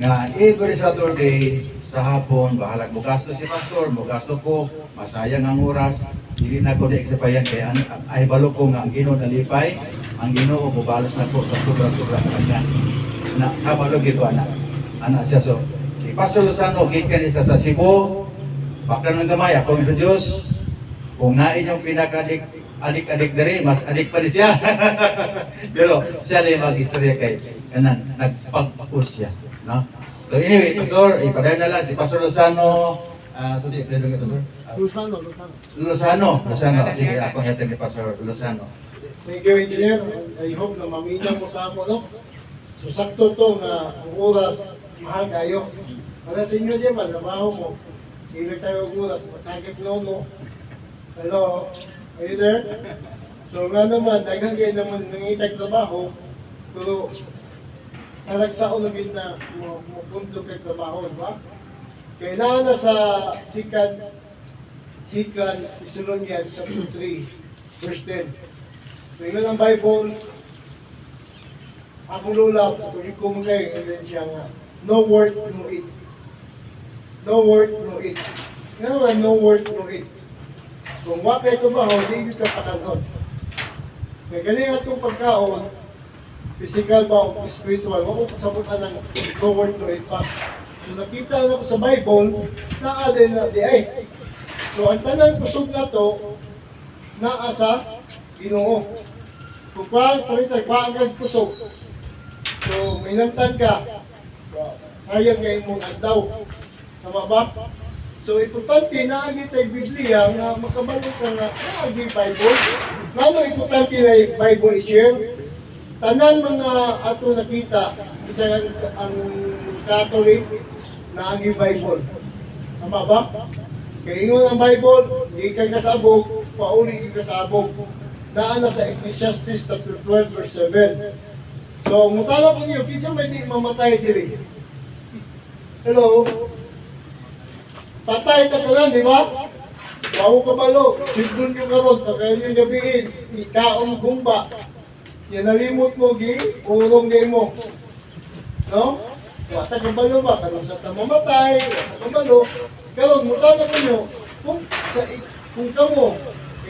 nga every Saturday sa hapon, bahalag mo gasto si pastor, mo gasto ko, masayang ang oras, hindi na ko na-exapayan kaya ay balo ko nga ang Ginoo nalipay, ang Ginoo mubalas na ko sa sobra-sobra kanya. Na kabalo gito anak siya so. Si Pastor Lozano gikan isa sa Cebu, bakla ng gamay ako sa Dios. Kung nain yung adik-adik diri, mas adik pa di siya. Pero siya lang mag-istorya kay kanan nagpagpapos siya, no? So anyway, Pastor, ipaday na lang si Pastor Lozano. So di pwede ka Pastor? Lozano. Sige, ako natin ni Pastor Lozano. Thank you, Engineer. I hope na maminaw mo sa ako, no? So, sakto to na ang oras, mahal kayo. Para sa inyo dyan, trabaho mo. Hindi tayo ang oras, matagip no. Hello? Are you there? So, nga naman, dagang kayo naman nangitag trabaho, pero talagsaon namin na mapunto kay trabaho, di ba? Kailangan na sa Second Thessalonians chapter 3, verse 10. So, yun ang Bible. Akong lola, tuloy ko mo kayo, and then siya nga, no work, no eat. No work, no eat. Nga naman, no work, no eat. Kung wakay ito ba, hindi ka pakanon. Kaya galing itong pagkaon, physical ba o spiritual, wako kasabutan ng no work, no eat pa. So, nakita na ko sa Bible, naadin na di ay. So, ang tanang kusog na to, naasa, Ginoo. Kung palitan, ang kusog. So, minantan ka. Sayang kayo mong agdaw. Tama ba? So, importante na ang itay Biblia na makabalik ka na ang Bible. Lalo importante na yung Bible i-share. Tanan mga ato nakita, isa ang Catholic na ang Bible. Tama ba? Kaya ingon ang Bible, hindi ka kasabog, pauli ka kasabog. Naana sa Ecclesiastes chapter 12 verse 7. So, mutala ko niyo, kinsa may di mamatay diri. Hello? Patay ka lang, di ba? Bawo ka balo, sigdon nyo karon, pagkain nyo gabiin, ikaon gumba. Yan nalimot mo, urong gay mo. No? Wata ka balo ba? Karon sa tamamatay, wata ka balo. Karon, mutala ko niyo, kung kamo,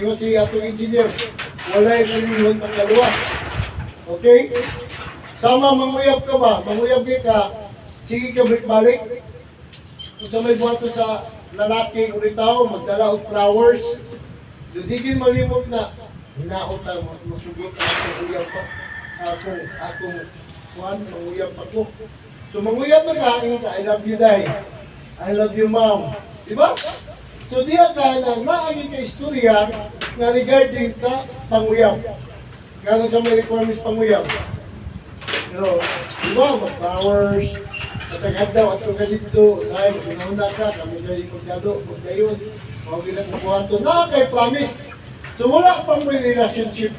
yung si atong engineer, wala yung nalimon ang kaluwa. Okay? Sama, manguyab ka ba? Manguyab ka, sige ka balik-balik. Kung sa may buhato sa lalaki, ulitaw, magdala og flowers. Dudigin malimot na, hinaot na, masugot na manguyab pa. Akong, manguyab pa ko. So, manguyab na ka, I love you, Day. I love you, Mom. Diba? So diya ka na naagin ka istorya na regarding sa panguyab. Ganun sa may requirements panguyab. Pero, di ba, mag-flowers, matagad daw at kung ganito, sa'yo, ginahunda ka, kami kayo magdado, magdayon, mga bilang mabuhan to, na kay promise. So wala pang may relationship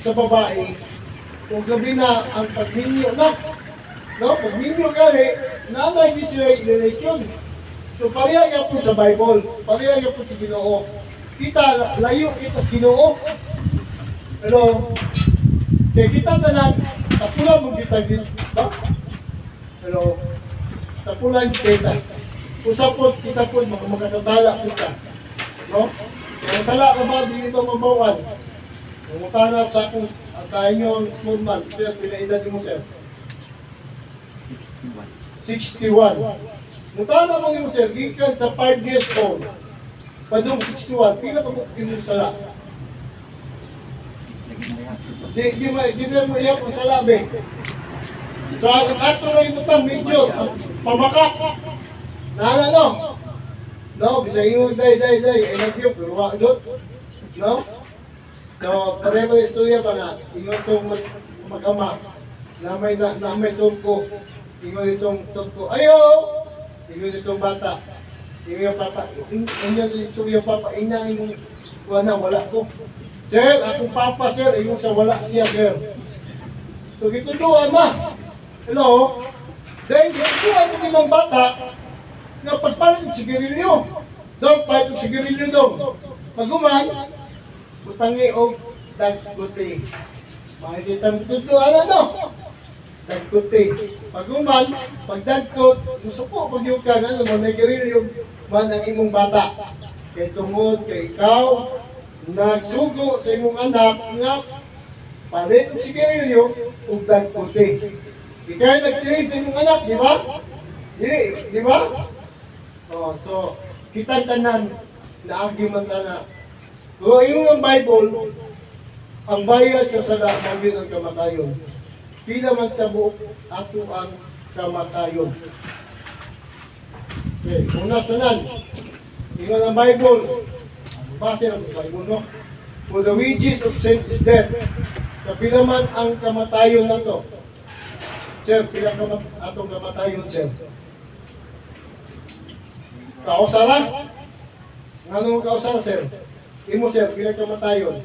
sa babae, kung gabi na ang pagminyo na, no, pagminyo gali, nanay sila relasyon. So pariya po sa Bible, pariya po sa Ginoo. Kita layo kita sa Ginoo. Pero kaya kita tanan tapulan mo kita ba? Pero tapulan kita. Usapot kita po makasasala kita. No? Kung sala ka ba di ito mabawan? Kung mutana sa akong sa inyo man, sir, pila edad mo sir? 61. Mutana mo yung sir, gikan sa 5 years old, padung 61, pila ka mo kinong sala? Di mo iyak ang sala, be. So, ang ato na yung butang, medyo, pamakat. Nahala, no? No, bisa yung day, I love you, pero wak doon. No? So, pareho yung istorya pa na, ingon itong mag-ama, na may tungko, ingon itong tungko, ayaw! Ingon itong bata, ingon yung papa, ingon yung papa, inahin mong wala ko. Sir, akong papa sir, ingon sa wala siya sir. So dito doon na. Hello? Dahil dito ano din ang bata, nga pagpalit ng sigarilyo. Doon, palit ng sigarilyo doon. Pag-uman, butangi o dagguti. Makikita mo dito doon, ano? dagkuti. Pag uman, pag dagkot, musuko pag yung ka, ano, may garilyo, man ang imong bata. Kay tungod, kay ikaw, nagsugo sa imong anak, nga, palit ang sigarilyo, ug dagkuti. Ikaw nagtirin sa imong anak, di ba? Di ba? Oh, so, kita tanan, na-argument na. Kung yung Bible, ang bayad sa sala, maging ang kamatayon. Pila man kabuok, ato ang kamatayon. Okay, una sanan. Ingon ang Bible. Base ang Bible, no? For the wages of sin is death. Kapila man ang kamatayon na to. Sir, pila atong kamatayon, sir? Kausaran? Anong kausaran, sir? Imo, sir, pila kamatayon?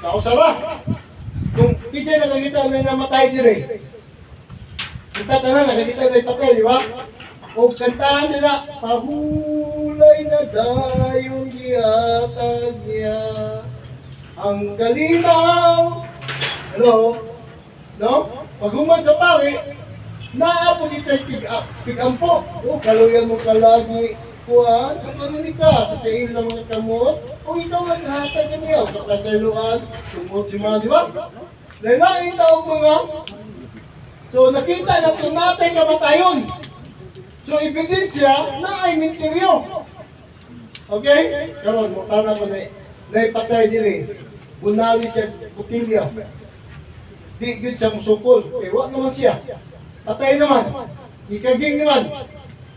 Kausara. Kung kisay nakakita na namatay dire. Kita tanan nakakita na ipatay, di ba? O kantahan nila, pahulay na dayon giyatag niya ang kalinaw. Hello? No? Pag human sa pari, naapo kita tigampo. O, kaluyan mo kalagi. Kuhan, kapanunin ka sa kail ng mga kamot, o ikaw ang hatag niya, o kakasaluan, sumot si mga, di ba? Lalaing taong mga, so nakita na ito natin kamatayon. So ebidensya na ay menteryo. Okay? Karon mo tana ko na ipatay diri. Bunawi siya butilya. Di gud sa musukol. Kaya wala naman siya. Patay naman. Ikaging naman.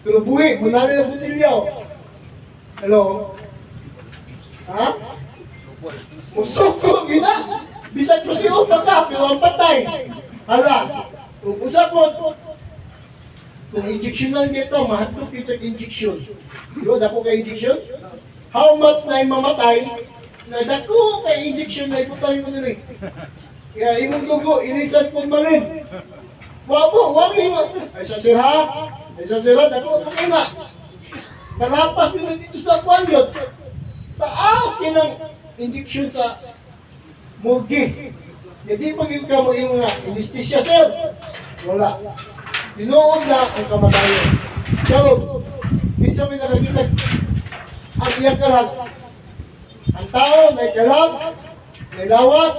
Pero buhi, bunali ng butilyaw. Hello? Ha? Musukol, gina. Bisag ko si Opa ka, pero ang patay. Hala, kung usap mo, kung injection lang dito, mahadlok kita injection. Di ba, dako kay injection? How much na yung mamatay, na dako kay injection na iputay mo nila. Kaya imong dugo, inisan po malin. Wabo, wag mo. Ay sa sira, ako na. Kanapas nila dito sa kwanyot. Taas yun ang injection sa morgue. Hindi pag yung kamo yung anesthesia, sir. Wala. Tinoon na ang kamatayon. Pero, minsan may nakakita ang iyang kalag. Ang tao, may kalag, may lawas,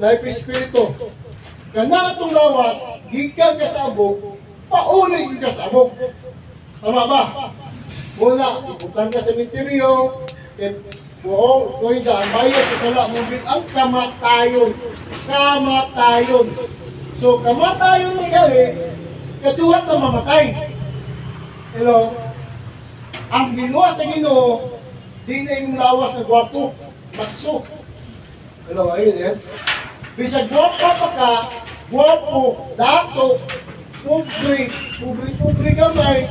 may espiritu. Kana itong lawas, gikan ka sa abog, pauli ka sa abog. Tama ba? Muna, iputan ka sa menteryo, buong, kung sa ang bayad sa sala mo, ang kamatayon. Kamatayon. So, kamatayon nangyari, katuhat na mamatay. Hello? Ang ginawa sa Ginoo, di na yung lawas na gwapo, makso. Hello, ayun yan. Bisag gwapo pa ka, gwapo, dato, pubri kamay,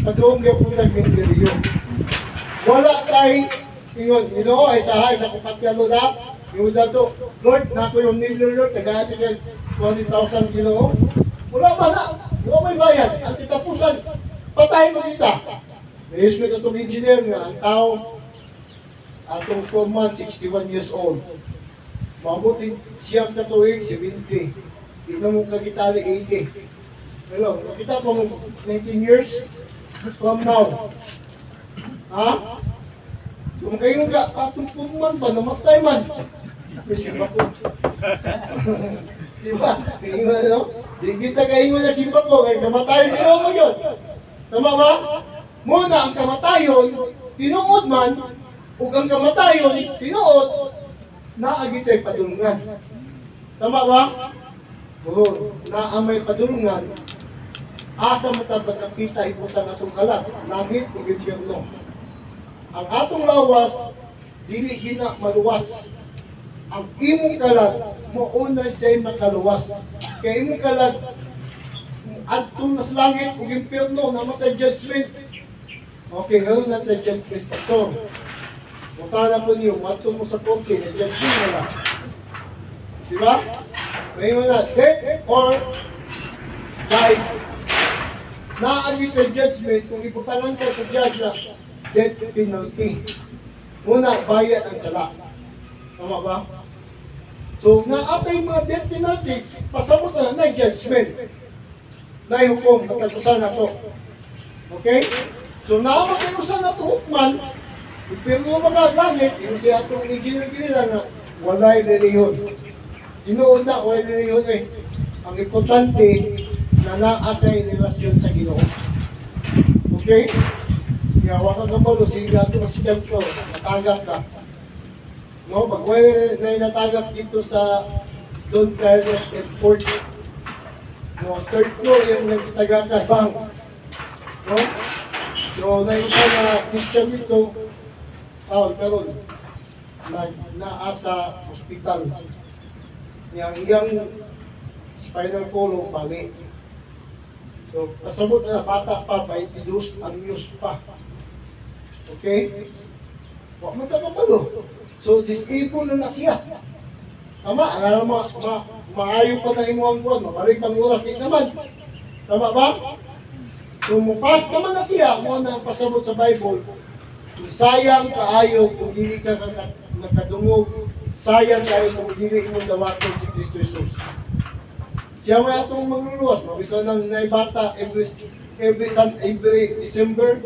pagdoong niya po nag-menteryo. Wala tayong, ingon, Ginoo, ay sahay sa kupatyalo na, yung dato, Lord, nako yung million Lord, tagati ka 20,000 Ginoo. Wala pa na, wala may bayad, ang kitapusan, patayin mo kita. Nais ko itong engineer nga, ang tao, atong 4 months, 61 years old. Mabuting siyang katuig, 70. Ito mo kagitali, 80. Hello, nakita pa mo 19 years from now. Ha? Kung kayo nga, patong man pa, namatay man. Kasi bako. Diba? Di kita kayo na simpa ko, kaya kamatayon din mo yun. Tama ba? Muna ang kamatayon, tinuod man, ug ang kamatayon, tinuod, naagitay padulungan. Tama ba? Oo, naamay padulungan, asa matabag ang kita iputan atong kalat, langit ug impyerno. Ang atong lawas, dili gina maluwas. Ang imong kalat, mauna siya'y makaluwas. Kaya imong kalat, atong nas langit ug impyerno, namatay judgment. Okay, ngayon natin judgment, pastor. Mutana po niyo, matong mo sa korte, na-judgment mo lang. Diba? Ngayon na, death or life. Naagit ang judgment, kung iputanan ka sa judge na death penalty. Muna, bayad ang sala. Tama ba? So, naatay mga death penalties, pasabot na judgment. Na hukom, magkatusan na to. Okay? So, naamagkatusan na to hukman, pero magagamit, yung siya itong engineer na walay reliyon. Ginoon na, walay reliyon eh. Ang importante, na naatay relasyon sa Ginoo. Okay? Kaya waka ka pa, sige ato mas ganito, natagap ka. No, pag may natagap dito sa Don Carlos Airport, no, third floor yung nagtitagaka bang. No? So, naisa na Christian dito, karon naasa hospital. Yang spinal column bali. So, kasabot na bata pa, 22 anyos pa. Okay? Huwag mo tapapalo. So, disable na siya. Tama, maayo pa na imuang buwan, mabalik pang oras din naman. Tama ba? So, mupas naman na siya, mo na pasabot sa Bible. Kung sayang kaayo, kung dili ka nakadungog, sayang kayo kung dili mo dawaton si Kristo Jesus. Siya may atong magluluwas, mabito ng naibata every December,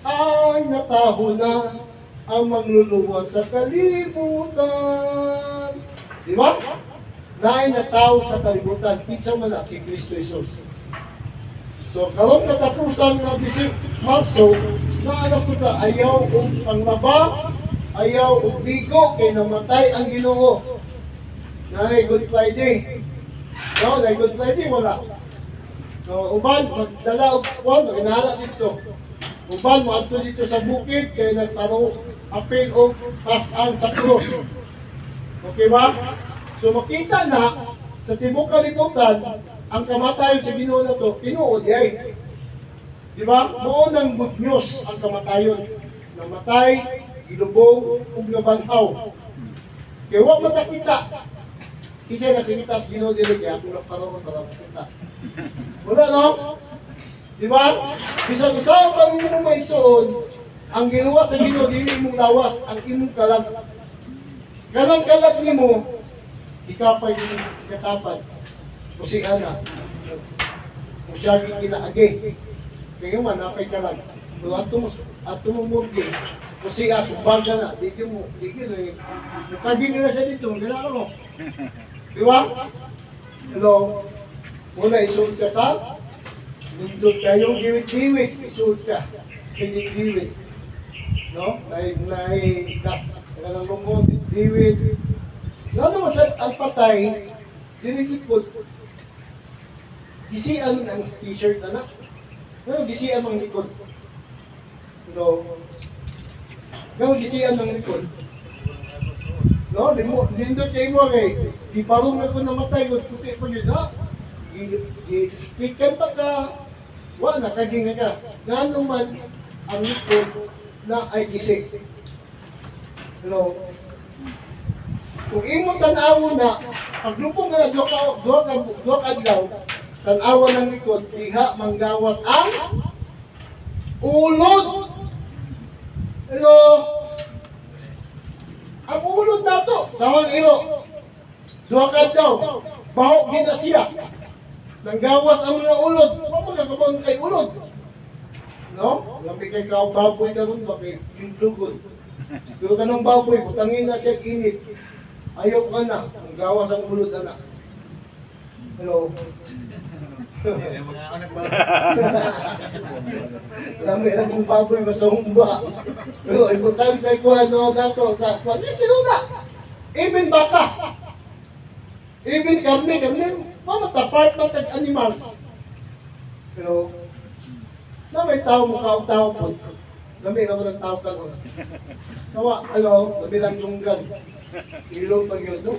ay nataho na ang magluluwas sa kalibutan. Di ba? Naay nataho sa kalibutan, kitsa man na si Kristo Jesus. So, karon katapusan na Marso, naanak ko ta, ayaw o panglaba, ayaw o bigo, kay namatay ang Ginoo. Naay Good Friday. No, dahil Good Friday, wala. So, uban, magdala o kwan, maginahala dito. Uban, maadto dito sa bukid, kaya nagparo, apil o pasan sa krus. Okay ba? So, makita na, sa tibok kalibutan, ang kamatayon sa Ginoo na to, tinuod yay. Di ba? Noon ang good news ang kamatayon. Namatay, ilubog, ug nabanhaw. Kaya huwag matakita. Kasi nakikita sa Ginoo dili kaya ako nagkaroon para makita. Wala no? Di ba? Bisag usaw pa rin mo maisuon, ang ginawa sa Ginoo dili mong lawas ang imong kalag. Kanang kalag nimo, ikapay yung katapad. O si Ana, o siya kinaagi. Kaya man, napay kalag. So, ato mo murgi, o siya, sumbaga na, digil mo, nakagin na siya dito, gano'n mo. Di ba? Hello? Muna, isuot ka sa nindot kayong giwit-giwit, isuot ka. Giwit-giwit. No? Gas, kanang lumot, giwit. Lalo masat ang patay, dinigipod. Gisian ang t-shirt na. Pero gisian ang likod. No? Pero gisian ang likod. No, dindot kayo mo kay di parong na ko namatay ko puti pa yun ha. Ikan pa ka wala kaging ka. Ngano man ang likod na ay gising. No. Kung imo tan-awo na paglupong na duha ka adlaw tan-awa ng likod diha manggawat ang ulod. Hello. Ang ulod na to, tawag ilo. Duha ka daw, baho gina siya. Nanggawas ang mga ulod. Ano magkakabang kay ulod? No? Lampi kay baboy ka ron, bakit yung dugod. Pero ka ng baboy, butangin na siya init. Ayaw ka na, nanggawas ang ulod na. Hello? Lampi na kong baboy, masumba. Pero importante sa ikuha, no, dato, sa ikuha, sinuna. Even baka. Even karne, mamatapart ng tag-animals. Pero, na may tao mo tao po. Dami naman ang tao ka nun. Kawa, dami lang lunggan. Ilong pag yun, no?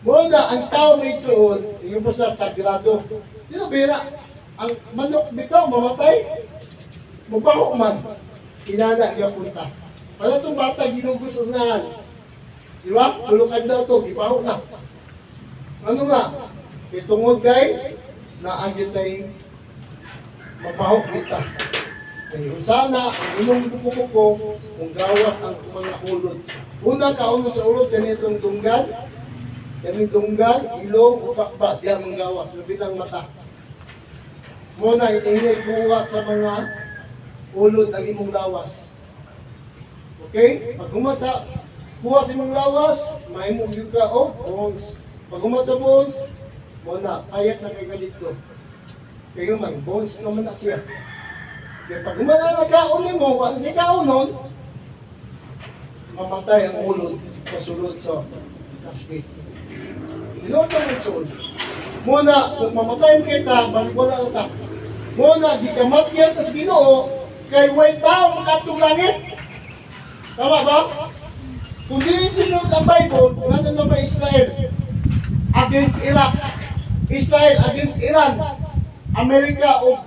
Muna, ang tao may suon, yung po sa sagrado. Sino bira? Ang manok bitaw, mamatay. Mabaho man. Inana niya punta. Para itong bata, ginugos unahan. Di ba? Tulukan daw ito, ibaho na. Ano nga? Itungod kay, naagyo tayo mabaho kita. Kaya sana, ang imong kukuko, kung gawas ang mga ulod. Una kauna sa ulod, ganitong tunggan, Yan dunggan, ilong, ukakba, diyan ang gawas, labilang mata. Muna, itinay kuha sa mga ulod ang imong lawas. Okay? Pag humasa, kuha sa imong lawas, maimong yung ka, bones. Pag humasa bones, muna, payat na kay dito. Kaya man, bones naman na siya. Kaya pag humana na kaon mo, kung si kaon nun, mamatay ang ulod sa sulod sa kasbit. Inoon ka ng soul. Muna, kung mamatay mo kita, baliwala ka. Muna, gikamat yan sa Ginoo, kay way tao makatong langit. Tama ba? Kung di tinunod ang Bible, ano naman Israel against Iraq, Israel against Iran, Amerika o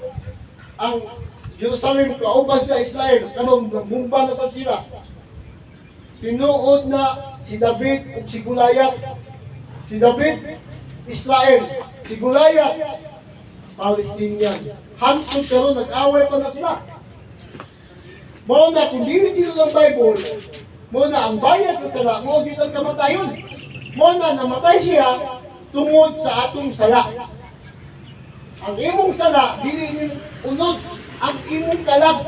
ang Jerusalem, kauban sa Israel, karon bumba na sa sila. Tinuod na si David o si Goliath. Si David, Israel. Si Goliath, Palestinian. Hantod karon nag-away pa na sila. Muna, kung dito ng Bible, muna ang bayad sa sala, mo dito ang kamatayon. Muna, namatay siya tungod sa atong sala. Ang imong sala, dili yung unod. Ang imong kalag,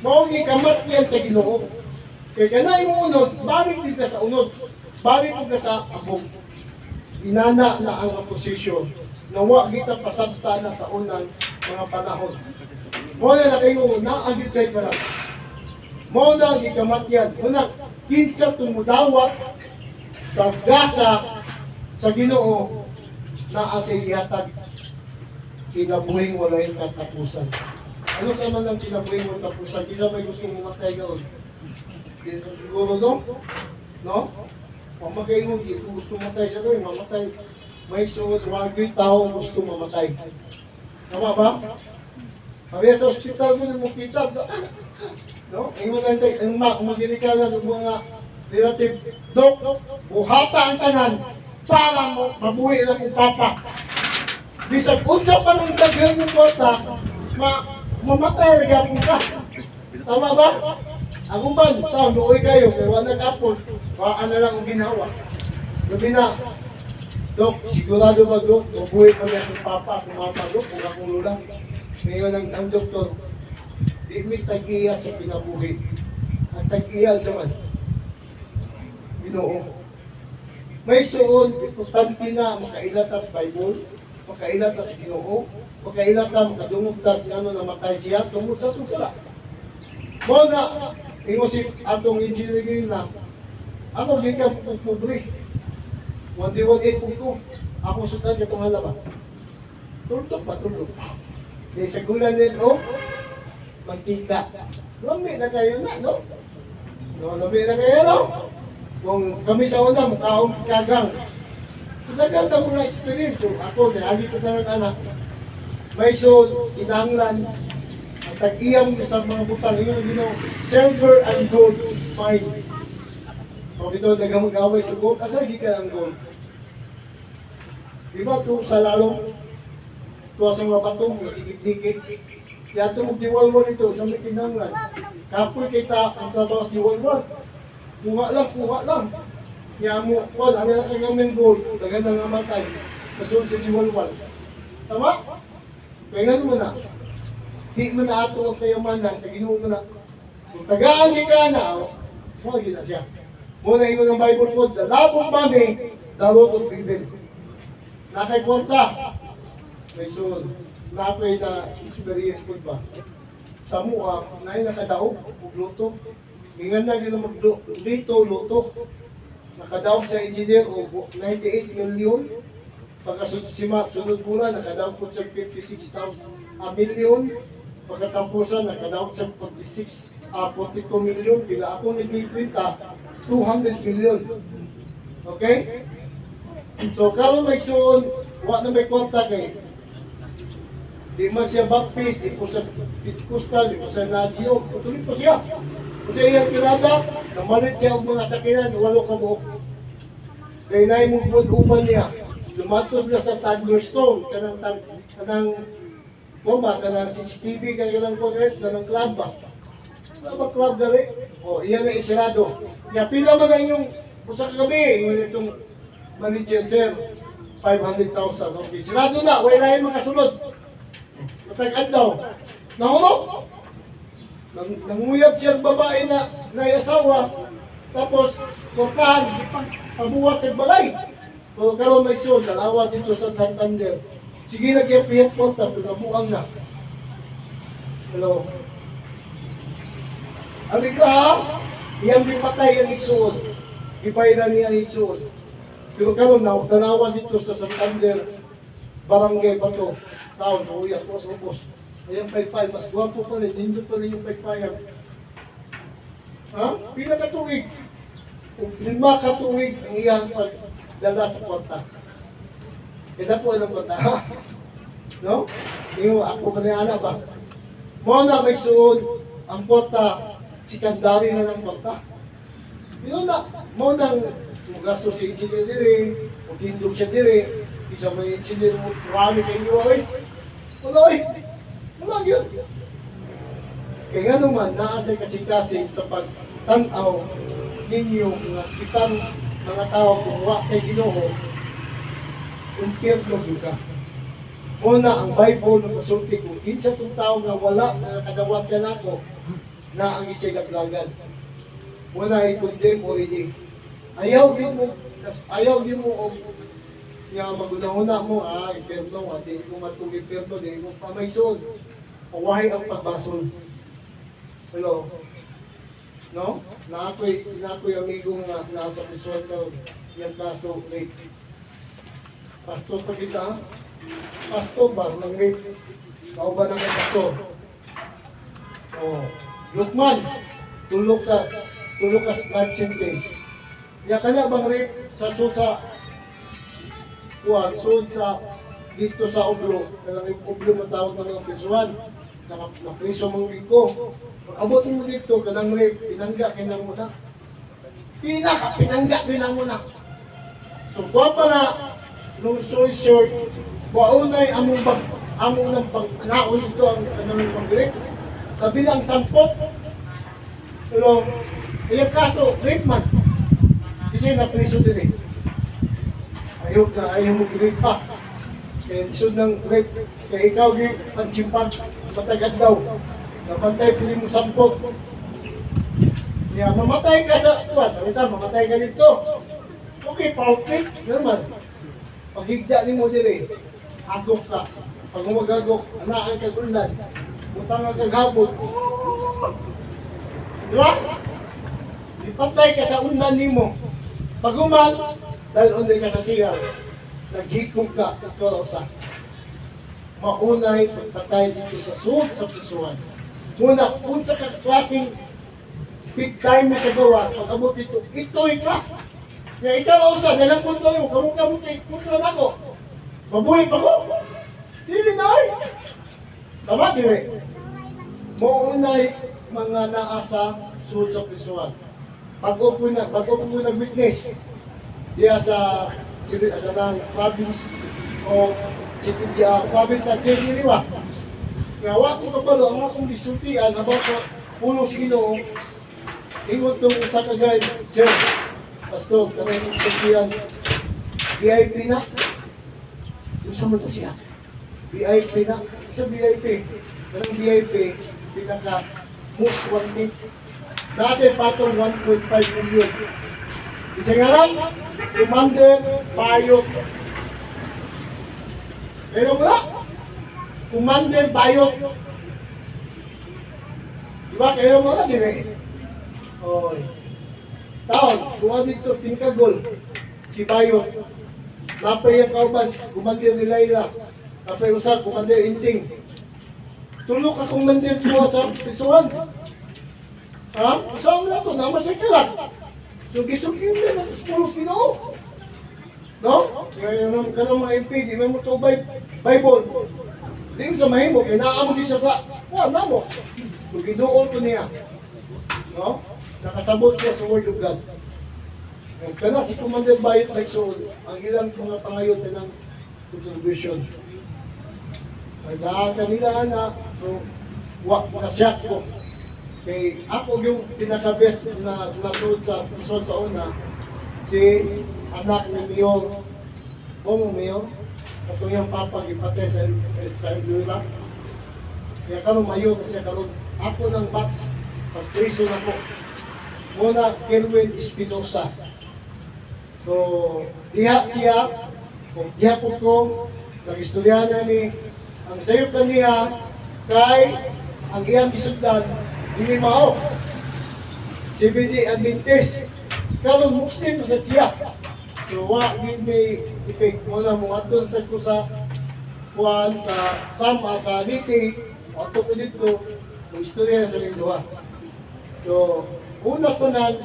mao ni kamat yan sa Ginoo. Kaya ganay imong unod, balik din ka sa unod. Balik din ka sa abog. Inana na ang posisyon na wa kita pasabta na sa unang mga panahon. Mo na kayo na ang gitay ka lang. Mo na ang ikamatyan. Unang kinsa tumudawat sa gasa sa Ginoo na asay ihatag kinabuhing walay katapusan. Ano sa man ang kinabuhing walay katapusan? Isa may gusto mong matay gaon? Siguro no? No? Kung magkaingon, di gusto mamatay sa doon, mamatay. May suot, wagay tao gusto mamatay. Tama ba? Kaya sa hospital mo na kita, no? Ingon lang tayo, ang magdiri ka na ng mga relative, Dok, buhata ang tanan para mo mabuhi lang kong papa. Bisag unsa pa ng daghan ng kwarta, mamatay rin ka. Tama ba? Ang uban, tao, nooy kayo, pero wala kapon, baka na lang ang ginawa. Gabi na, Dok, sigurado ba, Dok, mabuhay pa niya kung papa, kung mama, Dok, kung akong lula. Ngayon ang doktor, di may tag-iya sa pinabuhi. Ang tag-iya naman, Ginoo. May suon, importante na makailatas Bible, makailatas Ginoo, makailatas, makadungugtas, ano na matay siya, tungkol sa sala. Mo na, ingosip atong engineering na, ako di ka pobre. 1D18 ko. Ako sutan ka itong halaman. Tultok pa, tultok. Di sa gulan din, magtika. Lami na kayo na, no? No, lami na kayo, no? Kung kami sa una, mukhaong kagang. Naganda mo na experience. So, ako, nahagi ko na ng anak. May so, inanglan. Ang tag-iyam sa mga butang, yun, silver and gold is fine. Kung ito, nagamag-away sa gold, asa di ka ng gold? Diba ito sa lalong, ito sa mga batong, natigit-digit. Kaya ito mag-diwalwal ito, sa may kinanglan. Kapoy kita, ang trabaho sa diwalwal. Kuha lang. Kaya mo, ano na kang gold, dagan na nga matay. Kasunod sa diwalwal. Tama? Kaya nga mo na. Di mo na ato ang kayamanan sa Ginoo mo na. Kung tagaan di ka na, yun na siya. Muna ingon ng Bible po, the love of money, the root of evil. Nakay kwarta. May sunod. Nakay na experience po ba? Sa mua, na nakadaog, luto. Ingan na gina dito, luto. Nakadaog sa engineer, 98 million. Pagkasunod mula, nakadaog po sa 56,000 million. Pagkatapusan, nakadaog sa 42 million. Pila ako nagbikwinta, 200 million. Okay? So, karon may suon, wala na may kontak eh. Di man siya baptist, di po sa Pentecostal, di po sa Nasio, tuloy po siya. Kung sa iyang kirada, namalit siya ang mga sakinan, walo ka mo. Kaya na yung upan niya, lumatos na sa Thunderstone, kanang CCTV, kanang club ba? Wala ba club gali? O, iyan na isirado. Kaya pila man na inyong usang gabi, itong manager, sir, 500,000. Okay, sinado na, wala na yung makasunod. Matag-ad daw. Nahulog. Nanguyab siya ang babae na asawa. Tapos, kortahan, pabuhat sa balay. Pero karon may soon, dalawa dito sa Santander. Sige na kaya piyang porta, pinabuang na. Hello. Aling ka ha? Iyang bipatay ang iksuon. Ibayran niya ang iksuon. Pero karon na, tanawa dito sa Santander, barangay pa to. Taon, uyak, upos. Ayan paypay, mas guwapo pa rin, nindot pa rin yung paypayan. Ha? Pila ka tuwig. 5 ka tuwig ang iyang pagdala sa kwarta. Kaya po ang kwarta, ha? No? Yung ako ba niya anak ba? Mo na may suod, ang kwarta, sikandari na ng kwarta. Yun na, mo nang gasto si engineer dire, o tindog siya dire, isa may engineer mo, marami sa inyo, ay. Wala yun. Kaya nga naman, naasay kasi sa pagtanaw ninyo nga kitang mga tao kung wa kay Ginoo, impyerno ka. Una, ang Bible ng kasulti ko, insa itong tao nga wala na kadawat ka na ako, na ang isa'y naglagan. Una, i-condemn already. Ayaw din mo o nga magunahuna mo, impyerno, at hindi ko matong impyerno, hindi ko pamayson. Pawahay ang pagbasol. Hello? No? Na ako'y amigo nga nasa Pisuan daw, yung kaso, rape. Pastor pa kita, ha? Pastor ba? Nang rape. Kauban ng pastor. Oh. Lukman, tulog ka life sentence. Kaya kanya bang rape sa dito sa Ublo, kalang Ublo matawag na ng Pisuan, na priso mong ko. Pag abot mo dito, kanang rape, pinangga kinang muna. Pinangga kinang muna. So, kuha pa na, long story short, buaunay among ng pag-anaon dito ang kanang pag-rape. Sabi na ang sampot. Pero, yung kaso, rape man. Kasi na-priso din eh. Ayaw mo rape pa. Kaya isod ng rape, kaya ikaw ang simpag, matagad daw. Napantay pili mo sampot. Kaya mamatay ka sa tuwan. Mamatay ka dito. Okay, paulit. Naman. Paghigda ni mo dire, agok ka. Pag umagagok, anaan ka gulan. Butang ka kagabot. Diba? Ipatay ka sa undan ni mo. Pag uman, dalon din ka sa siya. Naghikog ka, ikaw sa maunay pagtatay dito sa suod sa Pisuan. Muna, kung sa klaseng big time mo sa gawas, pag abot dito, ito'y ka. Kaya ikaw sa nalang punta mo, kamu punta na ako. Mabuhay pa mo. Dili na ay. Tama, dire. Maunay mga naasa suod sa Pisuan. Bago po nag-witness diya sa province o province sa Tiririwa. Ngawa ko kapalo, ang akong disultian about sa puno si Ginoo, ingot nung isa kagay, sir, pastor, kanay mong disultian, VIP na. Gusto mo ito siya? VIP na. Isa VIP. Kanang VIP, pinaka most wanted. Dati patong 1.5 million. Isa nga lang, Commander Bayot. Pero wala. Commander Bayot. Diba? Kaya mo na din eh. Oy. Taon, kuha dito, Tingkagol. Si Bayot. Napay ang kauban, Commander ni Laila. Napay usap, Commander Inding. Tulog ka Commander mo sa Pisuan. Ha? Saan na ito? Namasay ka lang. So, gisugin mo na sa pulos Ginoo. No? Kaya naman ka ng mga MP, di mo ito Bible. Di mo sa mahimo, kaya naamog siya sa, na mo. Kung gidoon ko niya. No? Nakasabot siya sa Word of God. Kana si Commander Bayot nagsuod, ang ilang mga pangayon ng contribution. Nagdaan kanila na, so, na-shock ko. Kay ako yung pinaka-best na nasuod sa episode sa una, si anak ni Mayor, Mayor, katong yung papa gipatay sa Ilura. Kaya karon mayo kasi karon ako ng batch pag-preso na po. Muna Kelvin Espinosa. So, diha siya, kung diha po ko, nag-istorya ni ang sayo kaniya kay ang iyang bisugdan, hindi mao. CBD Adventist, karon Muslim sa siya. So, yun may ipig mo na mo aton sa kusa kuhan sa Sama, sa Liti, ato ko dito, ang istorya sa Lindoa. So, una sa nan,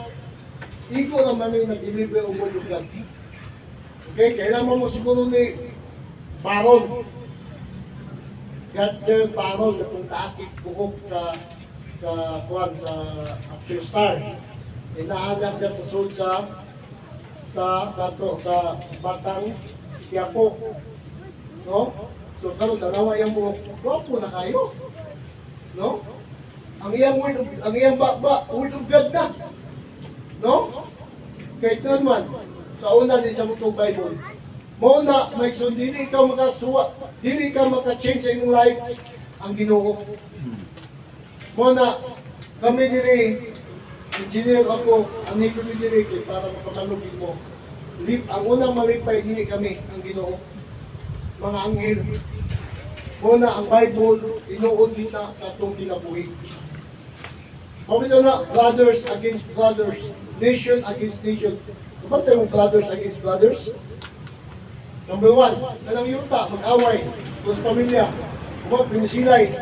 iko naman yung nag-deliver o bulugan. Okay, kailangan mo siguro ni Baron. Gardner Baron na kung taas buhok sa kuhan, sa Action Star. Inahanan siya sa sud sa Batang Quiapo. No? So karon dalawa yung buhok, gwapo na kayo. No? Ang iyang baba, word of God na. No? Kahit naman, sa una din sa mutong Bible, mo na, may so, dili ka makasuwa, dili ka maka-change sa inyong life, ang Ginoo. Mo na, kami dili, engineer ako, ang nito dili, para makamalugin mo. Ang unang malipay, dili kami, ang Ginoo. Mga anghel. Mo na, ang Bible, inuod kita sa atong kinabuhi. Mabito na, brothers against brothers, nation against nation. Kapag tayo brothers against brothers? Number one, kanang yuta, mag-away, dos pamilya, kumag, pinisilay.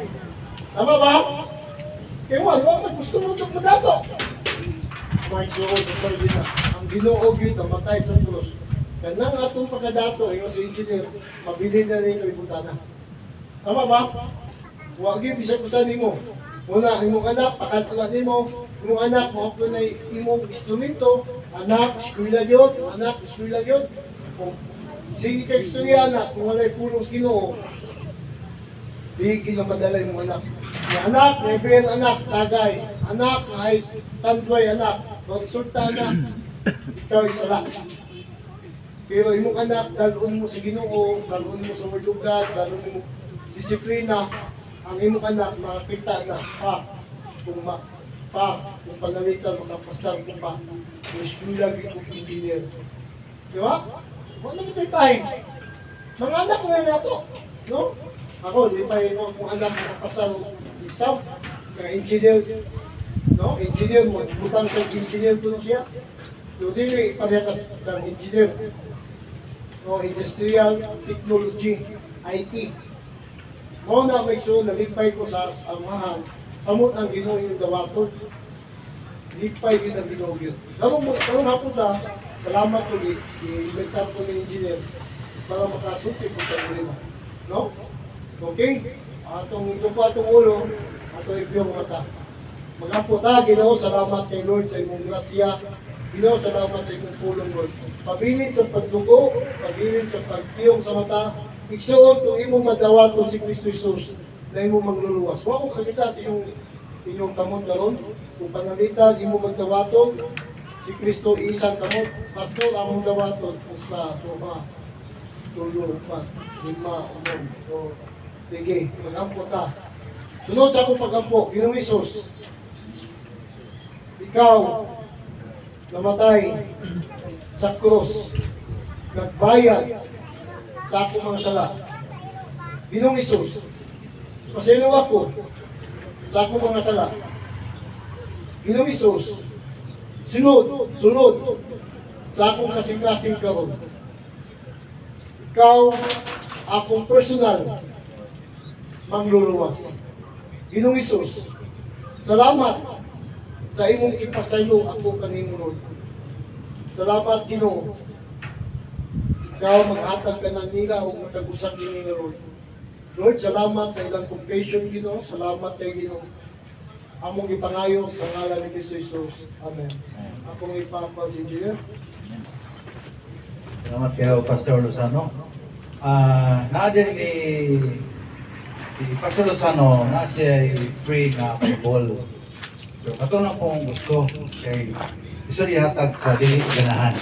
Tama ba? Kaya wag gusto mo itong madato. May suod sa sarili ang Ginoo yun, namatay sa krus. Kanang atong pagkadato, yung si engineer, mabili na rin kalibutan na. Tama ba? Huwag yung bisag-usan mo. Muna, imong anak, pakatulan mo. Imong anak, mo po na imong instrumento. Anak, eskwela yun. Anak, eskwela yun. Sige ka istorya, anak, kung wala'y pulong Ginoo, bigil na madala imong anak. Yung anak, may bear anak, tagay. Anak, ay tanduay anak. Magsulta anak, ikaw yung sala. Pero imong anak, dalun mo sa Ginoo, dalun mo sa Word of God, dalun mo disiplina, ang imong anak makakita na kung panalitan, makapasal kung kung eskwela, kung engineer. Di ba? Wala mo tayo. Mga anak ko na ito. No? Ako, di pa yung kung anak makapasal exam, kaya engineer, no? Engineer mo, butang sa engineer ko siya. So, di na iparekas ng engineer. No, industrial technology, IT. Mo na may so, nalipay ko sa amahan, kamot ang Ginoo yung dawaton. Lipay yun ang Ginoo yun. Karong hapon na, salamat ko, i-inventar ko ng engineer para makasulti ko sa problema. No? Okay? Atong ito pa itong ulo, atong ipiyong mata. Magapo ta, Ginoo, salamat kay Lord sa imong grasya. Ginoo, salamat sa imong pulong, Lord. Pabilin sa pagdugo, pabilin sa pagtiyong sa mata, iksuon kung imong madawaton si Kristo Jesus na imong magluluwas. Huwag ko kakita sa inyong kamot karon. Kung panalitan, imong magdawaton, si Kristo isang kamot. Pastor, among dawaton sa tuma, tulo pa, lima, umom. So, sige, mag-ampo ta. Sunod sa akong pag-ampo, Ginoong Hesus, ikaw, namatay sa krus, nagbayad sa akong mga sala. Ginoong Hesus, paselo ako sa akong mga sala. Ginoong Hesus, sunod sa akong kasing-kasing karon. Ikaw, akong personal mangluluwas. Ginoong Hesus, salamat sa imong ipasaylo ako kanimo, Lord. Salamat, Ginoo. Ikaw mag-atag ka ng nila o matag-usap din Lord. Lord, salamat sa ilang compassion, Ginoo. Salamat kay Ginoo. Among ipangayo sa ngalan ni Kristo Jesus. Amen. Akong ipapasindihan. Salamat kayo, Pastor Lozano. Naadir ni Pastor Lozano na siya free nga Bible. So, kato na kung gusto siya gusto dihatag sa dili ganahan.